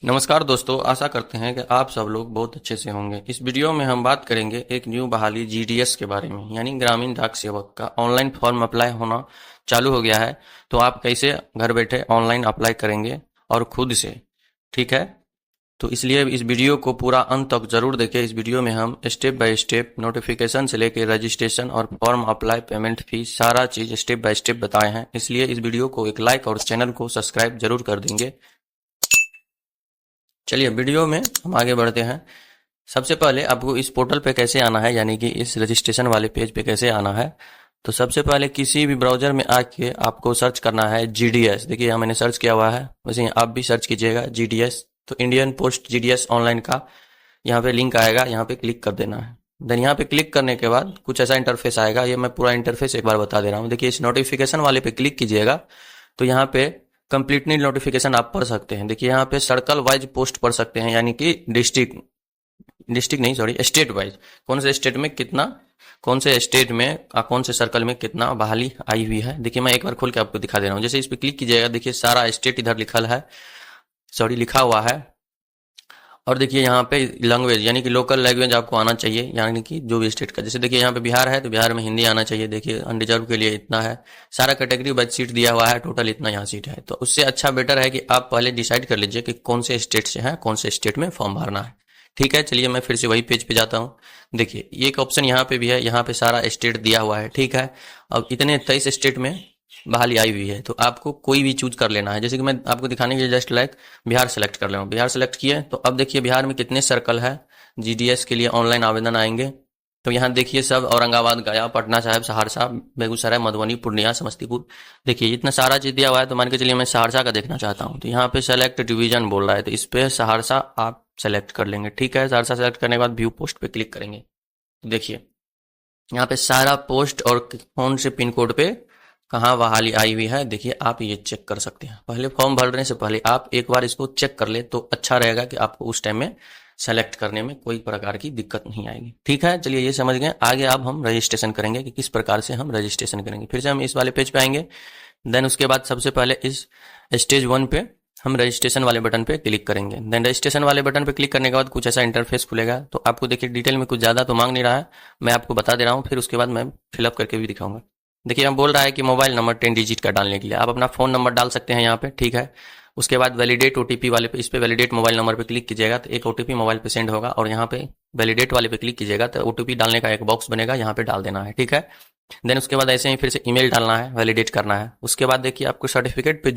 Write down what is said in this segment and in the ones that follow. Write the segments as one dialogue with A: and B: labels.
A: नमस्कार दोस्तों, आशा करते हैं कि आप सब लोग बहुत अच्छे से होंगे। इस वीडियो में हम बात करेंगे एक न्यू बहाली जीडीएस के बारे में, यानी ग्रामीण डाक सेवक का ऑनलाइन फॉर्म अप्लाई होना चालू हो गया है। तो आप कैसे घर बैठे ऑनलाइन अप्लाई करेंगे और खुद से, ठीक है। तो इसलिए इस वीडियो को पूरा अंत तक जरूर देखें। इस वीडियो में हम स्टेप बाय स्टेप नोटिफिकेशन से लेकर रजिस्ट्रेशन और फॉर्म अप्लाई, पेमेंट फीस, सारा चीज स्टेप बाय स्टेप बताए हैं। इसलिए इस वीडियो को एक लाइक और चैनल को सब्सक्राइब जरूर कर देंगे। चलिए वीडियो में हम आगे बढ़ते हैं। सबसे पहले आपको इस पोर्टल पे कैसे आना है, यानी कि इस रजिस्ट्रेशन वाले पेज पे कैसे आना है। तो सबसे पहले किसी भी ब्राउजर में आके आपको सर्च करना है जीडीएस। देखिए यहाँ मैंने सर्च किया हुआ है, वैसे आप भी सर्च कीजिएगा जीडीएस। तो इंडियन पोस्ट जीडीएस ऑनलाइन का यहाँ पे लिंक आएगा, यहाँ पे क्लिक कर देना है। देन यहाँ पे क्लिक करने के बाद कुछ ऐसा इंटरफेस आएगा। ये मैं पूरा इंटरफेस एक बार बता दे रहा हूँ। देखिए इस नोटिफिकेशन वाले पे क्लिक कीजिएगा तो यहाँ पे कंप्लीटली नोटिफिकेशन आप पढ़ सकते हैं। देखिए यहाँ पे सर्कल वाइज पोस्ट पढ़ सकते हैं, यानी कि डिस्ट्रिक्ट डिस्ट्रिक्ट नहीं सॉरी स्टेट वाइज, कौन से स्टेट में कितना, कौन से स्टेट में कौन से सर्कल में कितना बहाली आई हुई है। देखिए मैं एक बार खोल के आपको दिखा दे रहा हूँ। जैसे इस पे क्लिक कीजिएगा, देखिए सारा स्टेट इधर लिखा हुआ है। और देखिए यहाँ पे लैंग्वेज, यानी कि लोकल लैंग्वेज आपको आना चाहिए, यानी कि जो भी स्टेट का। जैसे देखिए यहाँ पे बिहार है तो बिहार में हिंदी आना चाहिए। देखिए अनरिजर्व के लिए इतना है, सारा कैटेगरी वाइज सीट दिया हुआ है, टोटल इतना यहाँ सीट है। तो उससे अच्छा बेटर है कि आप पहले डिसाइड कर लीजिए कि कौन से स्टेट से है, कौन से स्टेट में फॉर्म भरना है। ठीक है, चलिए मैं फिर से वही पेज पे जाता हूँ। देखिए ये एक ऑप्शन यहाँ पे भी है, यहाँ पे सारा स्टेट दिया हुआ है। ठीक है, अब इतने 23 स्टेट में बहाली आई हुई है, तो आपको कोई भी चूज कर लेना है। जैसे कि मैं आपको दिखाने के लिए जस्ट लाइक बिहार सेलेक्ट कर ले रहा हूँ। बिहार सेलेक्ट किए तो अब देखिए बिहार में कितने सर्कल है जीडीएस के लिए ऑनलाइन आवेदन आएंगे। तो यहाँ देखिए सब औरंगाबाद, गया, पटना साहिब, सहरसा, बेगूसराय, मधुबनी, पूर्णिया, समस्तीपुर। देखिए इतना सारा चीज दिया हुआ है। तो मान के चलिए मैं सहरसा का देखना चाहता हूँ, तो यहाँ पे सेलेक्ट डिवीजन बोल रहा है, तो इस पे सहरसा आप सेलेक्ट कर लेंगे। ठीक है, सहरसा सेलेक्ट करने के बाद व्यू पोस्ट पे क्लिक करेंगे। तो देखिए यहाँ पे सारा पोस्ट और कौन से पिन कोड पे कहाँ बहाली आई हुई है, देखिए आप ये चेक कर सकते हैं। पहले फॉर्म भरने से पहले आप एक बार इसको चेक कर ले तो अच्छा रहेगा, कि आपको उस टाइम में सेलेक्ट करने में कोई प्रकार की दिक्कत नहीं आएगी। ठीक है, चलिए ये समझ गए। आगे अब हम रजिस्ट्रेशन करेंगे कि किस प्रकार से हम रजिस्ट्रेशन करेंगे। फिर से हम इस वाले पेज पे आएंगे। देन उसके बाद सबसे पहले इस स्टेज 1 पे हम रजिस्ट्रेशन वाले बटन पे क्लिक करेंगे। देन रजिस्ट्रेशन वाले बटन पे क्लिक करने के बाद कुछ ऐसा इंटरफेस खुलेगा। तो आपको देखिए डिटेल में कुछ ज़्यादा तो मांग नहीं रहा है, मैं आपको बता दे रहा हूँ, फिर उसके बाद मैं फिलअप करके भी दिखाऊंगा। देखिए हम बोल रहा है कि मोबाइल नंबर 10 डिजिट का डालने के लिए आप अपना फ़ोन नंबर डाल सकते हैं यहाँ पे। ठीक है, उसके बाद वैलिडेट ओटीपी वाले पे, इस पे वैलिडेट मोबाइल नंबर पे क्लिक कीजिएगा तो एक ओटीपी मोबाइल पे सेंड होगा, और यहाँ पे वैलिडेट वाले पे क्लिक कीजिएगा तो ओटीपी डालने का एक बॉक्स बनेगा, यहाँ पे डाल देना है। ठीक है, देन उसके बाद ऐसे ही फिर से ईमेल डालना है, वैलिडेट करना है। उसके बाद देखिए आपको सर्टिफिकेट पे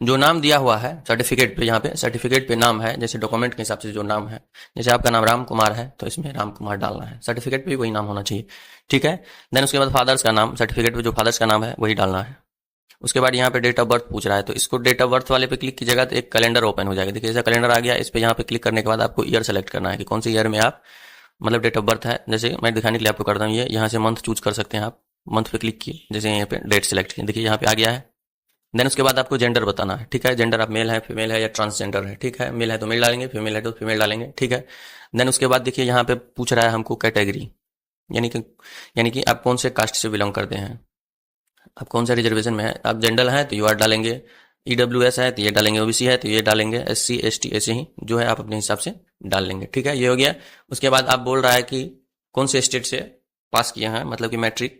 A: जो नाम दिया हुआ है सर्टिफिकेट पे, यहाँ पे सर्टिफिकेट पे नाम है, जैसे डॉक्यूमेंट के हिसाब से जो नाम है, जैसे आपका नाम राम कुमार है तो इसमें राम कुमार डालना है। सर्टिफिकेट पे भी वही नाम होना चाहिए। ठीक है, देन उसके बाद फादर्स का नाम, सर्टिफिकेट पे जो फादर्स का नाम है वही डालना है। उसके बाद यहाँ पे डेट ऑफ बर्थ पूछ रहा है, तो इसको डेट ऑफ बर्थ वाले पे क्लिक कीजिएगा तो एक कैलेंडर ओपन हो जाएगा। देखिए ऐसा कैलेंडर आ गया। इस पे यहाँ पे क्लिक करने के बाद आपको ईयर सेलेक्ट करना है कि कौन से ईयर में आप, मतलब डेट ऑफ बर्थ है। जैसे मैं दिखाने के लिए आपको करता हूँ, ये यहाँ से मंथ चूज कर सकते हैं आप। मंथ पे क्लिक किए, जैसे यहाँ पे डेट सेलेक्ट किए, देखिए यहाँ पे आ गया है। देन उसके बाद आपको जेंडर बताना है। ठीक है, जेंडर आप मेल है, फीमेल है या ट्रांसजेंडर है। ठीक है, मेल है तो मेल डालेंगे, फीमेल है तो फीमेल डालेंगे। ठीक है, देन उसके बाद देखिए यहाँ पे पूछ रहा है हमको कैटेगरी, यानी कि आप कौन से कास्ट से बिलोंग करते हैं, आप कौन सा रिजर्वेशन में है। आप जनरल है तो यूआर डालेंगे, ईडब्ल्यूएस है तो ये डालेंगे, ओबीसी है तो ये डालेंगे, एससी एसटी ऐसे ही जो है आप अपने हिसाब से डाल लेंगे। ठीक है, ये हो गया। उसके बाद आप बोल रहा है कि कौन से स्टेट से पास किए हैं, मतलब कि मैट्रिक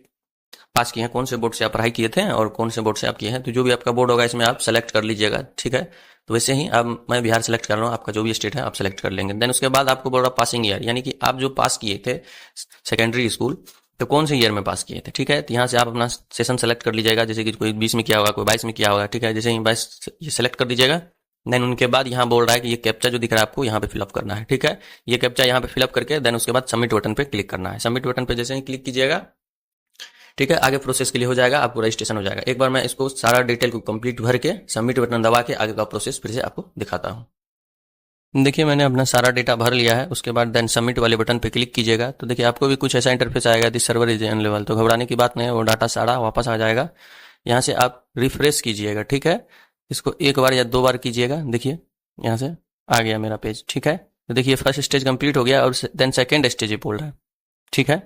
A: पास किए हैं, कौन से बोर्ड से आप पढ़ाई किए थे और कौन से बोर्ड से आप किए हैं। तो जो भी आपका बोर्ड होगा इसमें आप सेलेक्ट कर लीजिएगा। ठीक है, तो वैसे ही अब मैं बिहार सेलेक्ट कर रहा हूँ, आपका जो भी स्टेट है आप सेलेक्ट कर लेंगे। देन उसके बाद आपको बोल रहा पासिंग ईयर, यानी कि आप जो पास किए थे सेकेंडरी स्कूल, तो कौन से ईयर में पास किए थे। ठीक है, तो यहाँ से आप अपना सेशन सेलेक्ट कर लीजिएगा, जैसे कि कोई 20 में किया होगा, कोई 22 में किया होगा। ठीक है, जैसे ही 22 ये सेलेक्ट कर दीजिएगा। देन उनके बाद यहाँ बोल रहा है कि ये कैप्चा जो दिख रहा है आपको यहाँ पे फिलअप करना है। ठीक है, ये कैप्चा यहाँ पे फिलअप करके देन उसके बाद सबमिट बटन पे क्लिक करना है। सबमिट बटन पे जैसे ही क्लिक कीजिएगा, ठीक है, आगे प्रोसेस के लिए हो जाएगा, आपको रजिस्ट्रेशन हो जाएगा। एक बार मैं इसको सारा डिटेल को कंप्लीट भर के सबमिट बटन दबा के आगे का प्रोसेस फिर से आपको दिखाता हूँ। देखिए मैंने अपना सारा डेटा भर लिया है। उसके बाद देन सबमिट वाले बटन पे क्लिक कीजिएगा तो देखिए आपको भी कुछ ऐसा इंटरफेस आएगा, दिस सर्वर इज अनलेबल। तो घबराने की बात नहीं है, वो डाटा सारा वापस आ जाएगा। यहाँ से आप रिफ्रेश कीजिएगा। ठीक है, इसको एक बार या दो बार कीजिएगा। देखिए यहाँ से आ गया मेरा पेज। ठीक है, तो देखिए फर्स्ट स्टेज कंप्लीट हो गया और देन सेकेंड स्टेज बोल रहा है। ठीक है,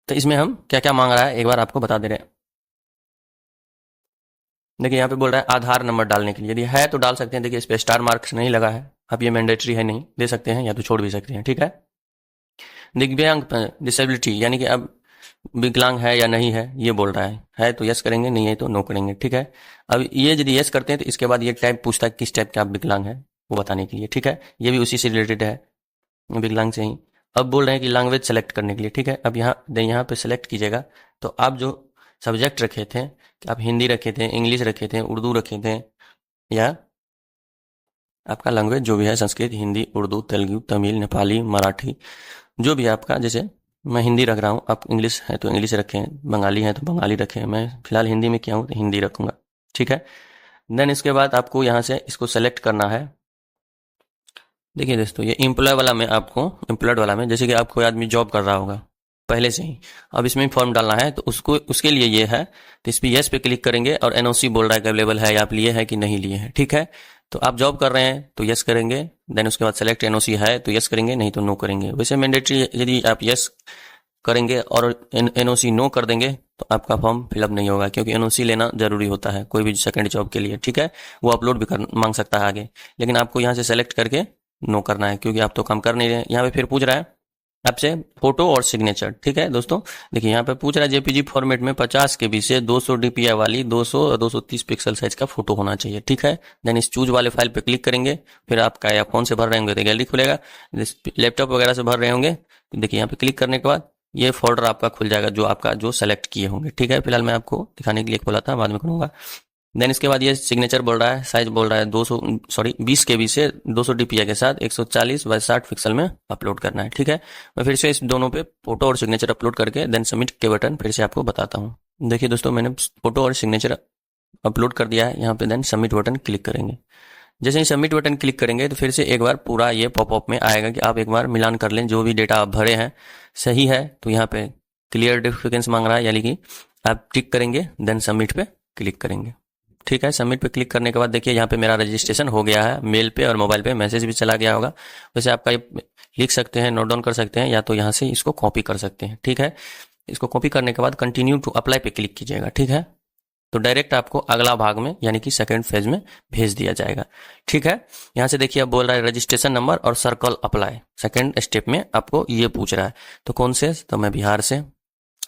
A: तो इसमें हम क्या क्या मांग रहा है एक बार आपको बता दे रहे हैं। देखिए यहाँ पे बोल रहा है आधार नंबर डालने के लिए, यदि है तो डाल सकते हैं। देखिए इस पे स्टार मार्क्स नहीं लगा है, अब ये मैंडेटरी है, नहीं दे सकते हैं या तो छोड़ भी सकते हैं, ठीक है। दिव्यांग डिसेबिलिटी यानी कि अब विकलांग है या नहीं है ये बोल रहा है तो यस करेंगे, नहीं है तो नो करेंगे, ठीक है। अब ये यदि यस करते हैं तो इसके बाद ये टाइप पूछता है किस टाइप के आप विकलांग है वो बताने के लिए, ठीक है। ये भी उसी से रिलेटेड है, विकलांग से ही। अब बोल रहे हैं कि लैंग्वेज सेलेक्ट करने के लिए, ठीक है। अब यहाँ पे सेलेक्ट कीजिएगा, तो आप जो सब्जेक्ट रखे थे कि आप हिंदी रखे थे, इंग्लिश रखे थे, उर्दू रखे थे, या आपका लैंग्वेज जो भी है, संस्कृत, हिंदी, उर्दू, तेलुगु, तमिल, नेपाली, मराठी, जो भी आपका, जैसे मैं हिंदी रख रहा हूँ, आप इंग्लिश है तो इंग्लिश रखें, बंगाली है तो बंगाली रखें, मैं फिलहाल हिंदी में किया हूँ तो हिंदी रखूंगा, ठीक है। देन इसके बाद आपको यहाँ से इसको सेलेक्ट करना है। देखिए दोस्तों ये एम्प्लॉय वाला में आपको, एम्प्लॉयड वाला में जैसे कि आप कोई आदमी जॉब कर रहा होगा पहले से ही, अब इसमें फॉर्म डालना है तो उसको, उसके लिए ये है, तो इस पर यस पे क्लिक करेंगे और एनओसी बोल रहा है कि अवेलेबल है या आप लिए हैं कि नहीं लिए हैं, ठीक है। तो आप जॉब कर रहे हैं तो यस करेंगे, देन उसके बाद सेलेक्ट एनओसी है तो यस करेंगे, नहीं तो नो करेंगे। वैसे मैंडेटरी यदि आप यस करेंगे और एनओसी नो कर देंगे तो आपका फॉर्म फिलअप नहीं होगा, क्योंकि एनओसी लेना जरूरी होता है कोई भी सेकंड जॉब के लिए, ठीक है। वो अपलोड भी कर मांग सकता है आगे, लेकिन आपको यहाँ से सेलेक्ट करके नो करना है, क्योंकि आप तो काम कर नहीं रहे। यहाँ पे फिर पूछ रहा है आपसे फोटो और सिग्नेचर, ठीक है दोस्तों। देखिए यहाँ पे पूछ रहा है जेपीजी फॉर्मेट में 50 के बी से 200 डीपीआई वाली 200 और 230 पिक्सल साइज का फोटो होना चाहिए, ठीक है। देन इस चूज वाले फाइल पे क्लिक करेंगे, फिर आपका या फोन से भर रहे होंगे तो गैलरी खुलेगा, लैपटॉप वगैरह से भर रहे होंगे तो देखिए यहाँ पे क्लिक करने के बाद ये फोल्डर आपका खुल जाएगा जो आपका जो सेलेक्ट किए होंगे, ठीक है। फिलहाल मैं आपको दिखाने के लिए खोला था, बाद में करूंगा। देन इसके बाद ये सिग्नेचर बोल रहा है, साइज बोल रहा है 20 केबी से 200 डीपीआई के साथ 140 बाय 60 पिक्सल में अपलोड करना है, ठीक है। मैं फिर से इस दोनों पे फोटो और सिग्नेचर अपलोड करके देन सबमिट के बटन फिर से आपको बताता हूँ। देखिए दोस्तों मैंने फोटो और सिग्नेचर अपलोड कर दिया है, यहाँ पे देन सबमिट बटन क्लिक करेंगे। जैसे ही सबमिट बटन क्लिक करेंगे तो फिर से एक बार पूरा ये पॉपअप में आएगा कि आप एक बार मिलान कर लें, जो भी डेटा आप भरे हैं सही है तो यहाँ पे क्लियर डिफिकेंस मांग रहा है, यानी कि आप टिक करेंगे देन सबमिट पे क्लिक करेंगे, ठीक है। सबमिट पे क्लिक करने के बाद देखिए यहाँ पे मेरा रजिस्ट्रेशन हो गया है, मेल पे और मोबाइल पे मैसेज भी चला गया होगा। वैसे आपका ये लिख सकते हैं, नोट डाउन कर सकते हैं, या तो यहाँ से इसको कॉपी कर सकते हैं, ठीक है। इसको कॉपी करने के बाद कंटिन्यू टू अप्लाई पे क्लिक कीजिएगा, ठीक है। तो डायरेक्ट आपको अगला भाग में यानी कि सेकंड फेज में भेज दिया जाएगा, ठीक है। यहाँ से देखिए अब बोल रहा है रजिस्ट्रेशन नंबर और सर्कल अप्लाई, सेकंड स्टेप में आपको ये पूछ रहा है। तो कौन से, तो मैं बिहार से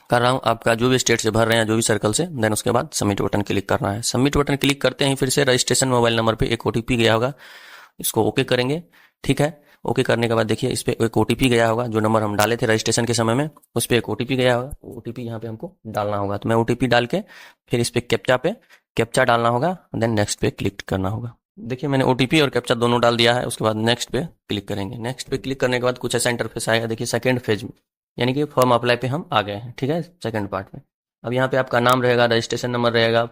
A: कर रहा हूँ, आपका जो भी स्टेट से भर रहे हैं, जो भी सर्कल से, देन उसके बाद सबमिट बटन क्लिक करना है। सबमिट बटन क्लिक करते ही फिर से रजिस्ट्रेशन मोबाइल नंबर पे एक ओटीपी गया होगा, इसको ओके करेंगे, ठीक है। ओके करने के बाद देखिए इस पे एक ओटीपी गया होगा, जो नंबर हम डाले थे रजिस्ट्रेशन के समय में उस पे एक ओटीपी गया होगा, ओटीपी यहाँ पे हमको डालना होगा। तो मैं ओटीपी डाल के फिर इस पे कैप्चा डालना होगा, देन नेक्स्ट पे क्लिक करना होगा। देखिए मैंने ओटीपी और कैप्चा दोनों डाल दिया है, उसके बाद नेक्स्ट पे क्लिक करेंगे। नेक्स्ट पे क्लिक करने के बाद कुछ ऐसा इंटरफेस आएगा, देखिए सेकंड फेज में यानी कि फॉर्म अप्लाई पे हम आ गए हैं, ठीक है, सेकंड पार्ट में। अब यहाँ पे आपका नाम रहेगा, रजिस्ट्रेशन नंबर रहेगा,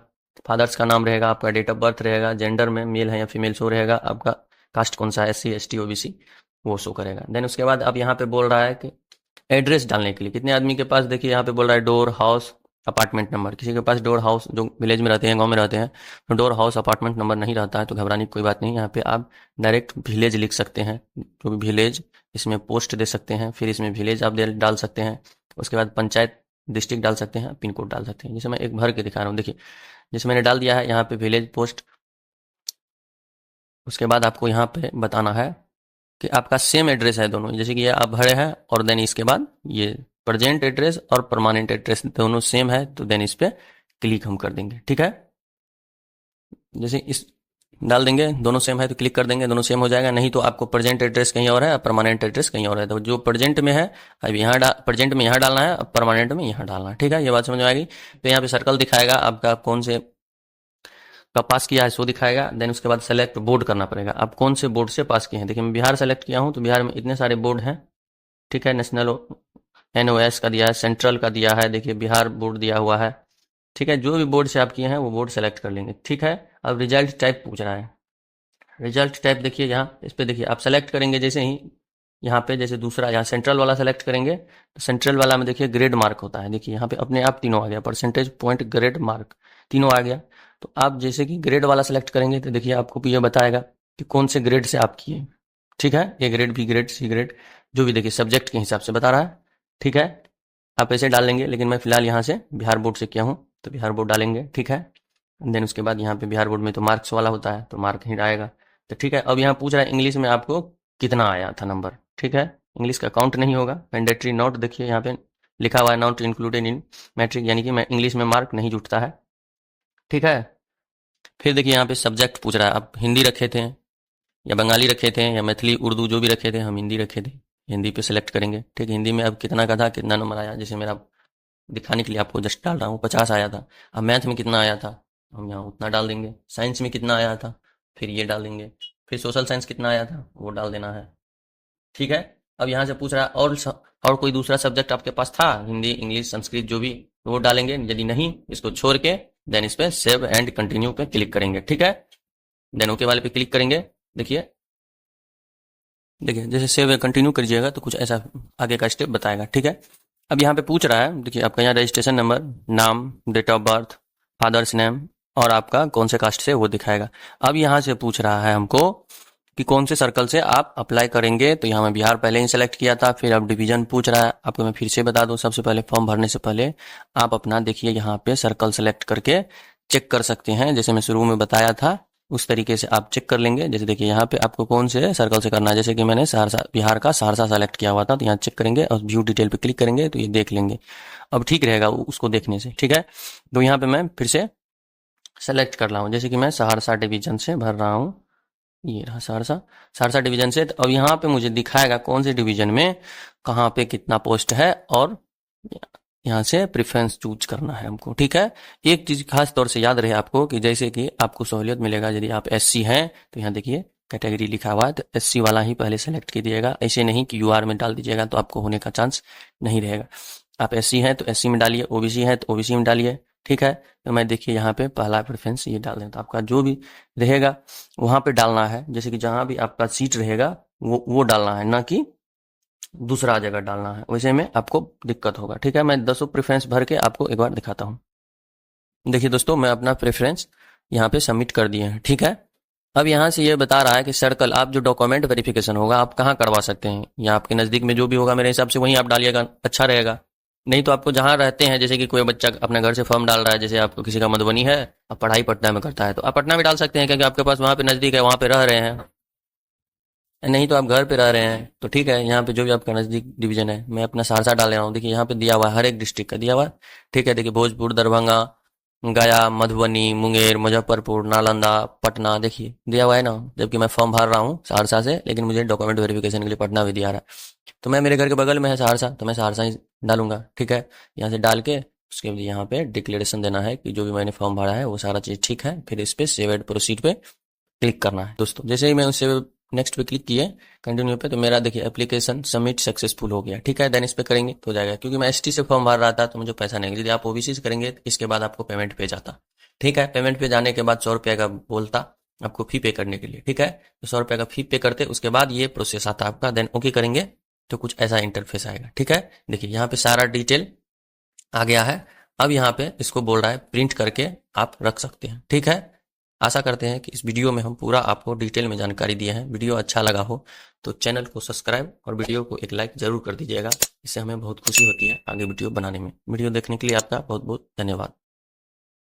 A: फादर्स का नाम रहेगा, आपका डेट ऑफ बर्थ रहेगा, जेंडर में मेल है या फीमेल शो रहेगा, आपका कास्ट कौन सा है, SC ST OBC वो शो करेगा। देन उसके बाद अब यहाँ पे बोल रहा है कि एड्रेस डालने के लिए कितने आदमी के पास, देखिए यहाँ पे बोल रहा है डोर, हाउस, अपार्टमेंट नंबर। किसी के पास डोर हाउस, जो विलेज में रहते हैं, गांव में रहते हैं, तो डोर हाउस अपार्टमेंट नंबर नहीं रहता है तो घबराने की कोई बात नहीं। यहाँ पे आप डायरेक्ट विलेज लिख सकते हैं, जो भी विलेज, इसमें पोस्ट दे सकते हैं, फिर इसमें विलेज आप डाल सकते हैं। उसके बाद पंचायत, डिस्ट्रिक्ट डाल सकते हैं, पिन कोड डाल सकते हैं। जैसे मैं एक भर के दिखा रहा हूँ, देखिए जैसे मैंने डाल दिया है यहाँ पे विलेज पोस्ट। उसके बाद आपको यहाँ पे बताना है कि आपका सेम एड्रेस है दोनों, जैसे कि ये आप भरे हैं, और देन इसके बाद ये प्रेजेंट एड्रेस और परमानेंट एड्रेस दोनों सेम है, तो देन इस पे क्लिक हम कर देंगे, ठीक है। जैसे इस डाल देंगे दोनों सेम है तो क्लिक कर देंगे, दोनों सेम हो जाएगा। नहीं तो आपको प्रेजेंट एड्रेस कहीं और है, परमानेंट एड्रेस कहीं और है, तो जो प्रेजेंट में है अब यहाँ प्रेजेंट में यहाँ डालना है, परमानेंट में यहाँ डालना है, ठीक है। ये बात समझ में आएगी। तो यहाँ पे सर्कल दिखाएगा आपका कौन से का पास किया है सो दिखाएगा। देन उसके बाद सेलेक्ट बोर्ड करना पड़ेगा, आप कौन से बोर्ड से पास किए हैं। देखिए मैं बिहार सेलेक्ट किया हूँ, तो बिहार में इतने सारे बोर्ड हैं, ठीक है। नेशनल NOS का दिया है, सेंट्रल का दिया है, देखिए बिहार बोर्ड दिया हुआ है, ठीक है। जो भी बोर्ड से आप किए हैं वो बोर्ड सेलेक्ट कर लेंगे, ठीक है। अब रिजल्ट टाइप पूछ रहा है, रिजल्ट टाइप देखिए यहाँ इस पे देखिए आप सेलेक्ट करेंगे, जैसे ही यहाँ पे जैसे दूसरा यहाँ सेंट्रल वाला सेलेक्ट करेंगे तो सेंट्रल वाला में देखिए ग्रेड मार्क होता है, देखिए यहाँ पे अपने आप तीनों आ गया, परसेंटेज, पॉइंट, ग्रेड, मार्क तीनों आ गया। तो आप जैसे कि ग्रेड वाला सेलेक्ट करेंगे तो देखिए आपको भी ये बताएगा कि कौन से ग्रेड से आप किए, ठीक है। A grade, B grade, C grade, जो भी देखिए सब्जेक्ट के हिसाब से बता रहा है, ठीक है। आप ऐसे डाल लेंगे, लेकिन मैं फिलहाल यहाँ से बिहार बोर्ड से किया हूँ तो बिहार बोर्ड डालेंगे, ठीक है। देन उसके बाद यहाँ पे बिहार बोर्ड में तो मार्क्स वाला होता है, तो मार्क ही आएगा। तो ठीक है, अब यहाँ पूछ रहा है इंग्लिश में आपको कितना आया था नंबर। ठीक है, इंग्लिश का काउंट नहीं होगा। मैंडेटरी नॉट, देखिए यहाँ पे लिखा हुआ है नॉट इंक्लूडेड इन मैट्रिक, यानी कि इंग्लिश में मार्क नहीं जुटता है। ठीक है, फिर देखिए यहाँ पे सब्जेक्ट पूछ रहा है, आप हिंदी रखे थे या बंगाली रखे थे या मैथिली उर्दू जो भी रखे थे, हम हिंदी रखे थे, हिंदी पे सेलेक्ट करेंगे। ठीक है, हिंदी में अब कितना का था, कितना नंबर आया, जैसे मेरा दिखाने के लिए आपको जस्ट डाल रहा हूँ, 50 आया था। अब मैथ में कितना आया था, हम यहाँ उतना डाल देंगे। साइंस में कितना आया था, फिर ये डाल देंगे। फिर सोशल साइंस कितना आया था, वो डाल देना है। ठीक है, अब यहाँ से पूछ रहा है और कोई दूसरा सब्जेक्ट आपके पास था, हिंदी इंग्लिश संस्कृत जो भी, तो वो डालेंगे। यदि नहीं, इसको छोड़ के देन इस पे सेव एंड कंटिन्यू पे क्लिक करेंगे। ठीक है, देन ओके वाले पे क्लिक करेंगे। देखिए देखिए जैसे सेव कंटिन्यू करिएगा तो कुछ ऐसा आगे का स्टेप बताएगा। ठीक है, अब यहाँ पे पूछ रहा है, देखिए आपका यहाँ रजिस्ट्रेशन नंबर, नाम, date of birth, father's name और आपका कौन से कास्ट से वो दिखाएगा। अब यहाँ से पूछ रहा है हमको कि कौन से सर्कल से आप अप्लाई करेंगे, तो यहाँ मैं बिहार पहले ही सेलेक्ट किया था। फिर अब डिवीजन पूछ रहा है, आपको मैं फिर से बता दूं, सबसे पहले फॉर्म भरने से पहले आप अपना देखिए यहाँ पे सर्कल सेलेक्ट करके चेक कर सकते हैं। जैसे मैं शुरू में बताया था उस तरीके से आप चेक कर लेंगे। जैसे देखिए यहाँ पे आपको कौन से सर्कल से करना है, जैसे कि मैंने सहरसा, बिहार का सहरसा सेलेक्ट किया हुआ था, तो यहाँ चेक करेंगे और व्यू डिटेल पे क्लिक करेंगे तो ये देख लेंगे। अब ठीक रहेगा उसको देखने से। ठीक है, तो यहाँ पे मैं फिर से सेलेक्ट कर रहा हूँ, जैसे कि मैं सहरसा डिवीजन से भर रहा हूँ, ये रहा सहरसा, सहरसा डिवीजन से। तो अब यहाँ पे मुझे दिखाएगा कौन से डिवीजन में कहाँ पे कितना पोस्ट है, और यहाँ से प्रेफरेंस चूज करना है हमको। ठीक है, एक चीज खास तौर से याद रहे आपको कि जैसे कि आपको सहूलियत मिलेगा, यदि आप एससी हैं तो यहाँ देखिए कैटेगरी लिखा हुआ है, तो एससी वाला ही पहले सेलेक्ट कीजिएगा। ऐसे नहीं कि यूआर में डाल दीजिएगा, तो आपको होने का चांस नहीं रहेगा। आप एससी हैं तो एससी में डालिए, ओबीसी है तो ओबीसी में डालिए। ठीक है, तो मैं देखिए यहाँ पे पहला प्रेफरेंस ये डाल दें, तो आपका जो भी रहेगा वहां पे डालना है। जैसे कि जहां भी आपका सीट रहेगा वो डालना है, ना कि दूसरा जगह डालना है, वैसे में आपको दिक्कत होगा। ठीक है, मैं 10 प्रेफरेंस भर के आपको एक बार दिखाता हूँ। देखिए दोस्तों, मैं अपना प्रेफरेंस यहाँ पे सबमिट कर दिए हैं। ठीक है, अब यहाँ से ये बता रहा है कि सर्कल आप जो डॉक्यूमेंट वेरिफिकेशन होगा आप कहाँ करवा सकते हैं, या आपके नज़दीक में जो भी होगा मेरे हिसाब से वहीं आप डालिएगा, अच्छा रहेगा। नहीं तो आपको जहाँ रहते हैं, जैसे कि कोई बच्चा अपने घर से फॉर्म डाल रहा है, जैसे आपको किसी का मधुबनी है, अब पढ़ाई पटना में करता है, तो आप पटना में डाल सकते हैं क्योंकि आपके पास वहाँ पे नज़दीक है, वहाँ पे रह रहे हैं। नहीं तो आप घर पे रह रहे हैं तो ठीक है, यहाँ पे जो भी आपका नज़दीक डिवीजन है, मैं अपना सहरसा डाल रहा हूँ। देखिए यहाँ पे दिया हुआ है, हर एक डिस्ट्रिक्ट का दिया हुआ है। ठीक है, देखिए भोजपुर, दरभंगा, गया, मधुबनी, मुंगेर, मुजफ्फरपुर, नालंदा, पटना, देखिए दिया हुआ है ना। जबकि मैं फॉर्म भर रहा हूँ सहरसा से, लेकिन मुझे डॉक्यूमेंट वेरिफिकेशन के लिए पटना भी दिया रहा है। तो मैं, मेरे घर के बगल में है सहरसा, तो मैं सहरसा ही डालूंगा। ठीक है, यहाँ से डाल के उसके लिए यहाँ पे डिक्लेरेशन देना है कि जो भी मैंने फॉर्म भरा है वो सारा चीज़ ठीक है। फिर इस पे सेव एंड प्रोसीड पे क्लिक करना है दोस्तों। जैसे ही मैं उससे नेक्स्ट पे क्लिक किए, कंटिन्यू पे, तो मेरा देखिए एप्लीकेशन सबमिट सक्सेसफुल हो गया। ठीक है, देन इस पे करेंगे तो हो जाएगा। क्योंकि मैं एसटी से फॉर्म भर रहा था तो मुझे पैसा नहीं, यदि आप ओबीसी से करेंगे तो इसके बाद आपको पेमेंट पे जाता। ठीक है, पेमेंट पे जाने के बाद 100 रुपये का बोलता आपको फी पे करने के लिए। ठीक है, तो 100 रुपये का फी पे करते, उसके बाद ये प्रोसेस आता आपका, देन ओके करेंगे तो कुछ ऐसा इंटरफेस आएगा। ठीक है, देखिए यहाँ पे सारा डिटेल आ गया है। अब यहाँ पे इसको बोल रहा है प्रिंट करके आप रख सकते हैं। ठीक है, आशा करते हैं कि इस वीडियो में हम पूरा आपको डिटेल में जानकारी दिए हैं। वीडियो अच्छा लगा हो तो चैनल को सब्सक्राइब और वीडियो को एक लाइक जरूर कर दीजिएगा, इससे हमें बहुत खुशी होती है आगे वीडियो बनाने में। वीडियो देखने के लिए आपका बहुत बहुत धन्यवाद।